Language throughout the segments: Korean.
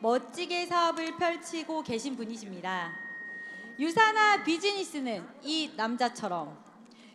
멋지게 사업을 펼치고 계신 분이십니다. 유사나 비즈니스는 이 남자처럼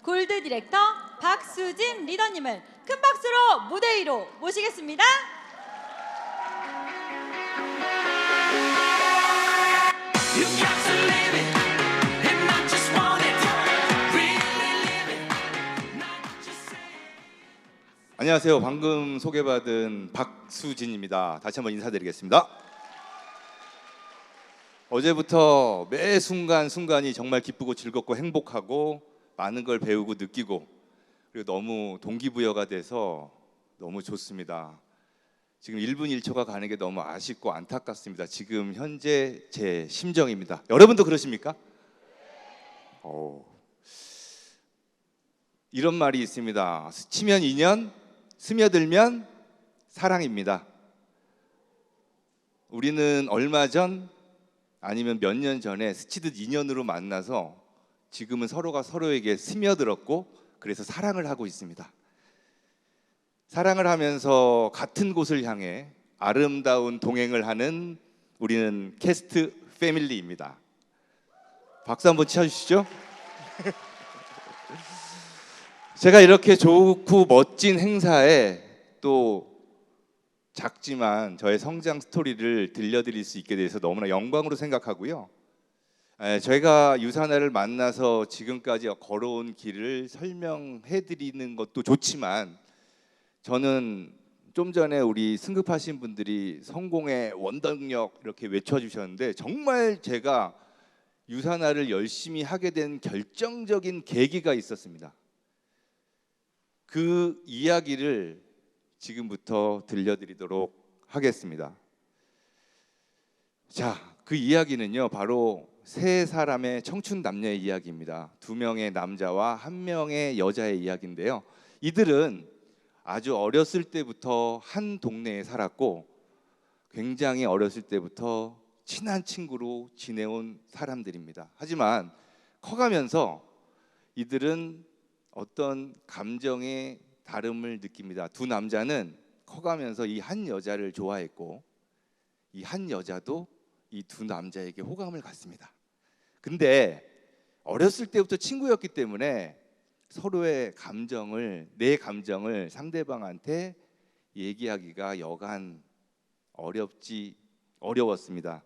골드 디렉터 박수진 리더님을 큰 박수로 무대 위로 모시겠습니다. 안녕하세요. 방금 소개받은 박수진입니다. 다시 한번 인사드리겠습니다. 어제부터 매 순간순간이 정말 기쁘고 즐겁고 행복하고 많은 걸 배우고 느끼고 그리고 너무 동기부여가 돼서 너무 좋습니다. 지금 1분 1초가 가는 게 너무 아쉽고 안타깝습니다. 지금 현재 제 심정입니다. 여러분도 그러십니까? 이런 말이 있습니다. 스치면 인연, 스며들면 사랑입니다. 우리는 얼마 전 아니면 몇 년 전에 스치듯 인연으로 만나서 지금은 서로가 서로에게 스며들었고 그래서 사랑을 하고 있습니다. 사랑을 하면서 같은 곳을 향해 아름다운 동행을 하는 우리는 캐스트 패밀리입니다. 박수 한번 쳐주시죠. 제가 이렇게 좋고 멋진 행사에 또 작지만 저의 성장 스토리를 들려드릴 수 있게 돼서 너무나 영광으로 생각하고요. 저희가 유사나를 만나서 지금까지 걸어온 길을 설명해 드리는 것도 좋지만 저는 좀 전에 우리 승급하신 분들이 성공의 원동력 이렇게 외쳐주셨는데 정말 제가 유사나를 열심히 하게 된 결정적인 계기가 있었습니다. 그 이야기를 지금부터 들려드리도록 하겠습니다. 자, 그 이야기는요 바로 세 사람의 청춘 남녀의 이야기입니다. 2명의 남자와 1명의 여자의 이야기인데요. 이들은 아주 어렸을 때부터 한 동네에 살았고 굉장히 어렸을 때부터 친한 친구로 지내온 사람들입니다. 하지만 커가면서 이들은 어떤 감정의 다름을 느낍니다. 두 남자는 커가면서 이 한 여자를 좋아했고 이 한 여자도 이 두 남자에게 호감을 갖습니다. 근데 어렸을 때부터 친구였기 때문에 서로의 감정을, 내 감정을 상대방한테 얘기하기가 여간 어려웠습니다.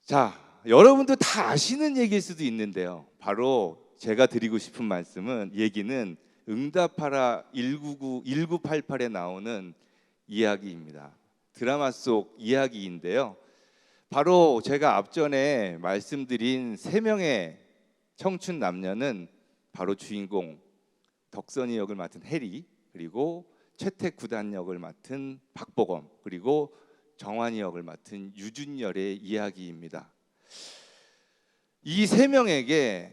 자, 여러분도 다 아시는 얘기일 수도 있는데요. 바로 제가 드리고 싶은 얘기는 응답하라 1988에 나오는 이야기입니다. 드라마 속 이야기인데요. 바로 제가 앞전에 말씀드린 3명의 청춘 남녀는 바로 주인공 덕선이 역을 맡은 해리, 그리고 최택 구단 역을 맡은 박보검, 그리고 정환이 역을 맡은 유준열의 이야기입니다. 이 3명에게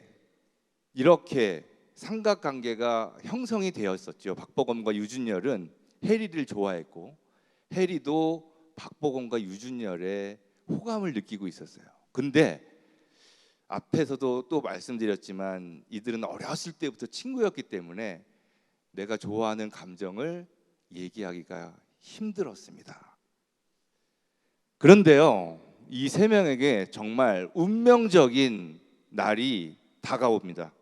이렇게 삼각관계가 형성이 되었었죠. 박보검과 유준열은 해리를 좋아했고 해리도 박보검과 유준열의 호감을 느끼고 있었어요. 근데 앞에서도 또 말씀드렸지만 이들은 어렸을 때부터 친구였기 때문에 내가 좋아하는 감정을 얘기하기가 힘들었습니다. 그런데요, 이 3명에게 정말 운명적인 날이 다가옵니다.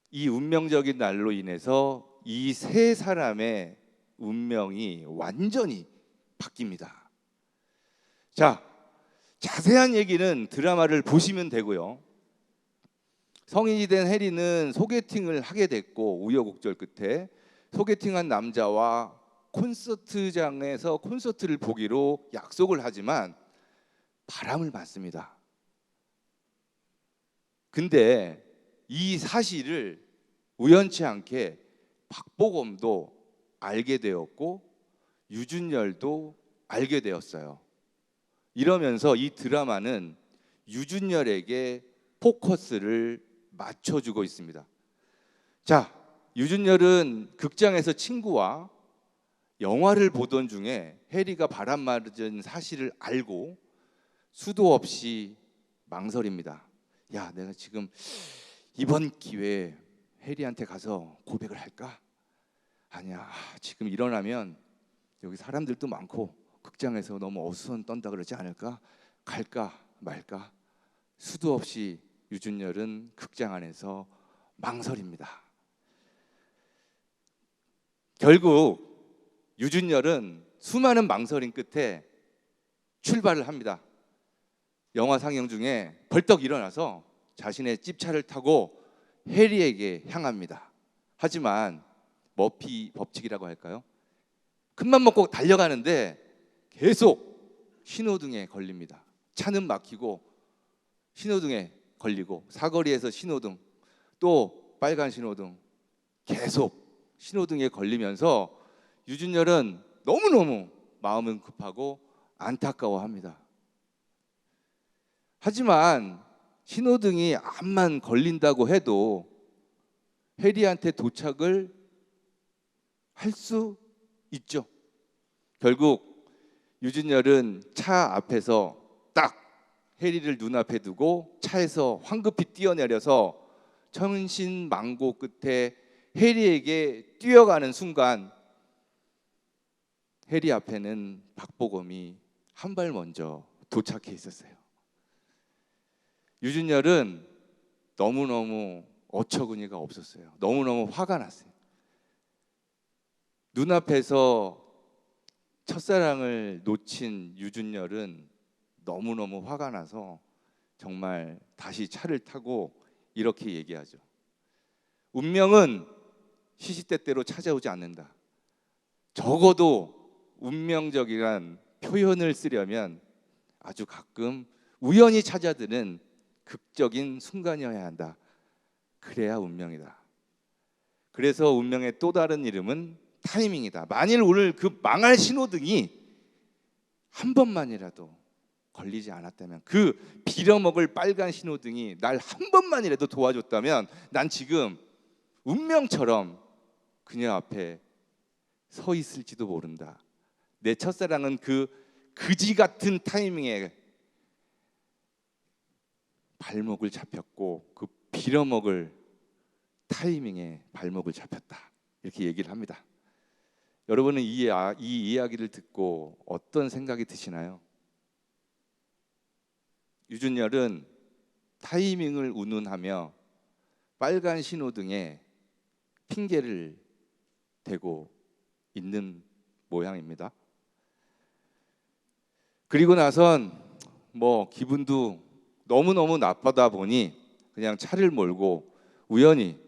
이 운명적인 날로 인해서 이 3사람의 운명이 완전히 바뀝니다. 자, 자세한 얘기는 드라마를 보시면 되고요. 성인이 된 해리는 소개팅을 하게 됐고 우여곡절 끝에 소개팅한 남자와 콘서트장에서 콘서트를 보기로 약속을 하지만 바람을 맞습니다. 근데 이 사실을 우연치 않게 박보검도 알게 되었고 유준열도 알게 되었어요. 이러면서 이 드라마는 유준열에게 포커스를 맞춰주고 있습니다. 자, 유준열은 극장에서 친구와 영화를 보던 중에 해리가 바람 맞은 사실을 알고 수도 없이 망설입니다. 야, 내가 지금 이번 기회에 해리한테 가서 고백을 할까? 아니야, 지금 일어나면 여기 사람들도 많고 극장에서 너무 어수선 떤다 그러지 않을까? 갈까 말까? 수도 없이 유준열은 극장 안에서 망설입니다. 결국 유준열은 수많은 망설임 끝에 출발을 합니다. 영화 상영 중에 벌떡 일어나서 자신의 찝차를 타고 해리에게 향합니다. 하지만 머피 법칙이라고 할까요? 큰맘 먹고 달려가는데 계속 신호등에 걸립니다. 차는 막히고 신호등에 걸리고 사거리에서 신호등 또 빨간 신호등 계속 신호등에 걸리면서 유준열은 너무너무 마음은 급하고 안타까워합니다. 하지만 신호등이 암만 걸린다고 해도 해리한테 도착을 할 수 있죠. 결국 유준열은 차 앞에서 딱 해리를 눈앞에 두고 차에서 황급히 뛰어내려서 천신만고 끝에 해리에게 뛰어가는 순간 해리 앞에는 박보검이 한 발 먼저 도착해 있었어요. 유준열은 너무너무 어처구니가 없었어요. 너무너무 화가 났어요. 눈앞에서 첫사랑을 놓친 유준열은 너무너무 화가 나서 정말 다시 차를 타고 이렇게 얘기하죠. 운명은 시시때때로 찾아오지 않는다. 적어도 운명적이란 표현을 쓰려면 아주 가끔 우연히 찾아드는 극적인 순간이어야 한다. 그래야 운명이다. 그래서 운명의 또 다른 이름은 타이밍이다. 만일 오늘 그 망할 신호등이 한 번만이라도 걸리지 않았다면, 그 빌어먹을 빨간 신호등이 날 한 번만이라도 도와줬다면 난 지금 운명처럼 그녀 앞에 서 있을지도 모른다. 내 첫사랑은 그 그지 같은 타이밍에 발목을 잡혔고 그 빌어먹을 타이밍에 발목을 잡혔다. 이렇게 얘기를 합니다. 여러분은 이 이야기를 듣고 어떤 생각이 드시나요? 유준열은 타이밍을 운운하며 빨간 신호등에 핑계를 대고 있는 모양입니다. 그리고 나선 기분도 너무너무 나쁘다 보니 그냥 차를 몰고 우연히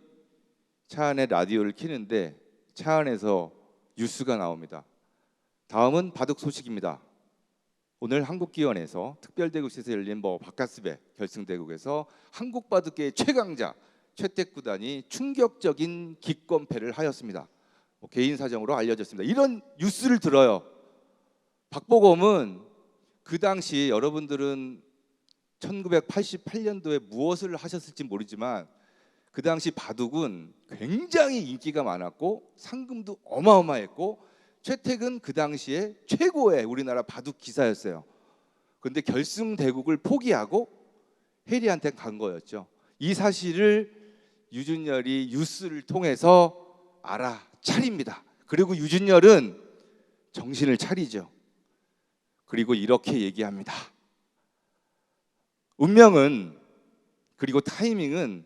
차 안에 라디오를 켜는데 차 안에서 뉴스가 나옵니다. 다음은 바둑 소식입니다. 오늘 한국기원에서 특별대국에서 열린 바카스배 결승대국에서 한국 바둑계의 최강자 최택구단이 충격적인 기권패를 하였습니다. 개인 사정으로 알려졌습니다. 이런 뉴스를 들어요. 박보검은 그 당시, 여러분들은 1988년도에 무엇을 하셨을지 모르지만 그 당시 바둑은 굉장히 인기가 많았고 상금도 어마어마했고 최택은 그 당시에 최고의 우리나라 바둑 기사였어요. 그런데 결승 대국을 포기하고 해리한테 간 거였죠. 이 사실을 유준열이 뉴스를 통해서 알아차립니다. 그리고 유준열은 정신을 차리죠. 그리고 이렇게 얘기합니다. 운명은, 그리고 타이밍은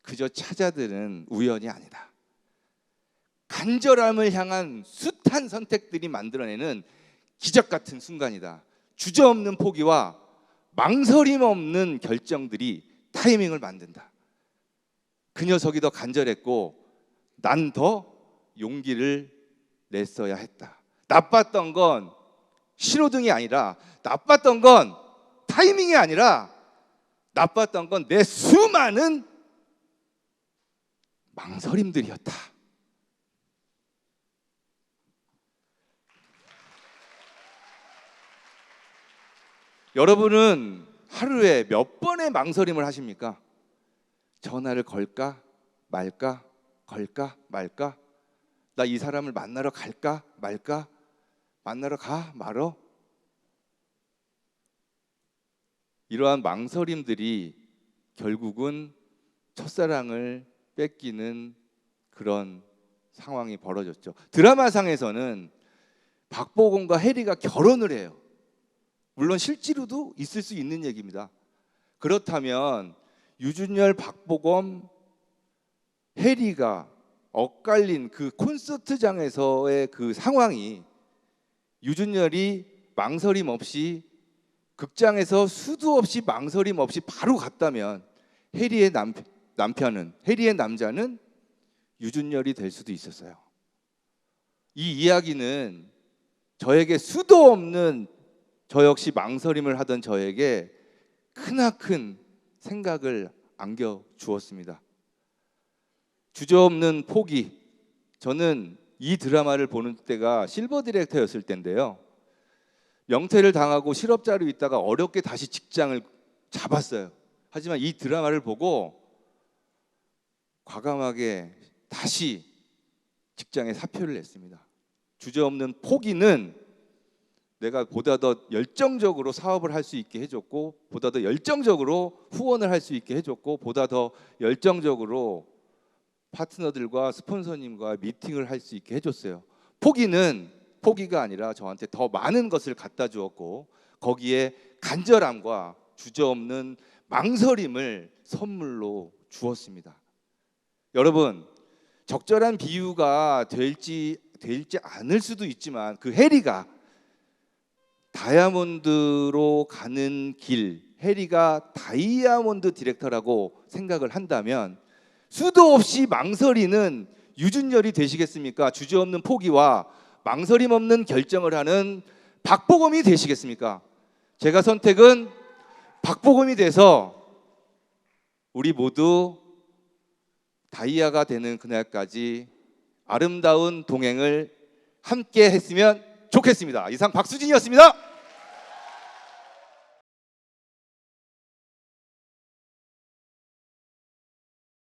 그저 찾아드는 우연이 아니다. 간절함을 향한 숱한 선택들이 만들어내는 기적 같은 순간이다. 주저없는 포기와 망설임 없는 결정들이 타이밍을 만든다. 그 녀석이 더 간절했고 난 더 용기를 냈어야 했다. 나빴던 건 신호등이 아니라, 나빴던 건 타이밍이 아니라, 나빴던 건 내 수많은 망설임들이었다. 여러분은 하루에 몇 번의 망설임을 하십니까? 전화를 걸까 말까, 걸까 말까, 나 이 사람을 만나러 갈까 말까, 만나러 가 말어. 이러한 망설임들이 결국은 첫사랑을 뺏기는 그런 상황이 벌어졌죠. 드라마상에서는 박보검과 해리가 결혼을 해요. 물론 실제로도 있을 수 있는 얘기입니다. 그렇다면 유준열, 박보검, 해리가 엇갈린 그 콘서트장에서의 그 상황이 유준열이 망설임 없이 극장에서 수도 없이 망설임 없이 바로 갔다면 해리의 남편은, 해리의 남자는 유준열이 될 수도 있었어요. 이 이야기는 저에게 수도 없는, 저 역시 망설임을 하던 저에게 크나큰 생각을 안겨 주었습니다. 주저없는 포기. 저는 이 드라마를 보는 때가 실버 디렉터였을 때인데요. 명퇴를 당하고 실업자로 있다가 어렵게 다시 직장을 잡았어요. 하지만 이 드라마를 보고 과감하게 다시 직장에 사표를 냈습니다. 주저없는 포기는 내가 보다 더 열정적으로 사업을 할 수 있게 해줬고, 보다 더 열정적으로 후원을 할 수 있게 해줬고, 보다 더 열정적으로 파트너들과 스폰서님과 미팅을 할 수 있게 해줬어요. 포기는 포기가 아니라 저한테 더 많은 것을 갖다 주었고, 거기에 간절함과 주저없는 망설임을 선물로 주었습니다. 여러분, 적절한 비유가 될지 않을 수도 있지만 그 해리가 다이아몬드로 가는 길, 해리가 다이아몬드 디렉터라고 생각을 한다면 수도 없이 망설이는 유준열이 되시겠습니까? 주저없는 포기와 망설임 없는 결정을 하는 박보검이 되시겠습니까? 제가 선택은 박보검이 돼서 우리 모두 다이아가 되는 그날까지 아름다운 동행을 함께 했으면 좋겠습니다. 이상 박수진이었습니다.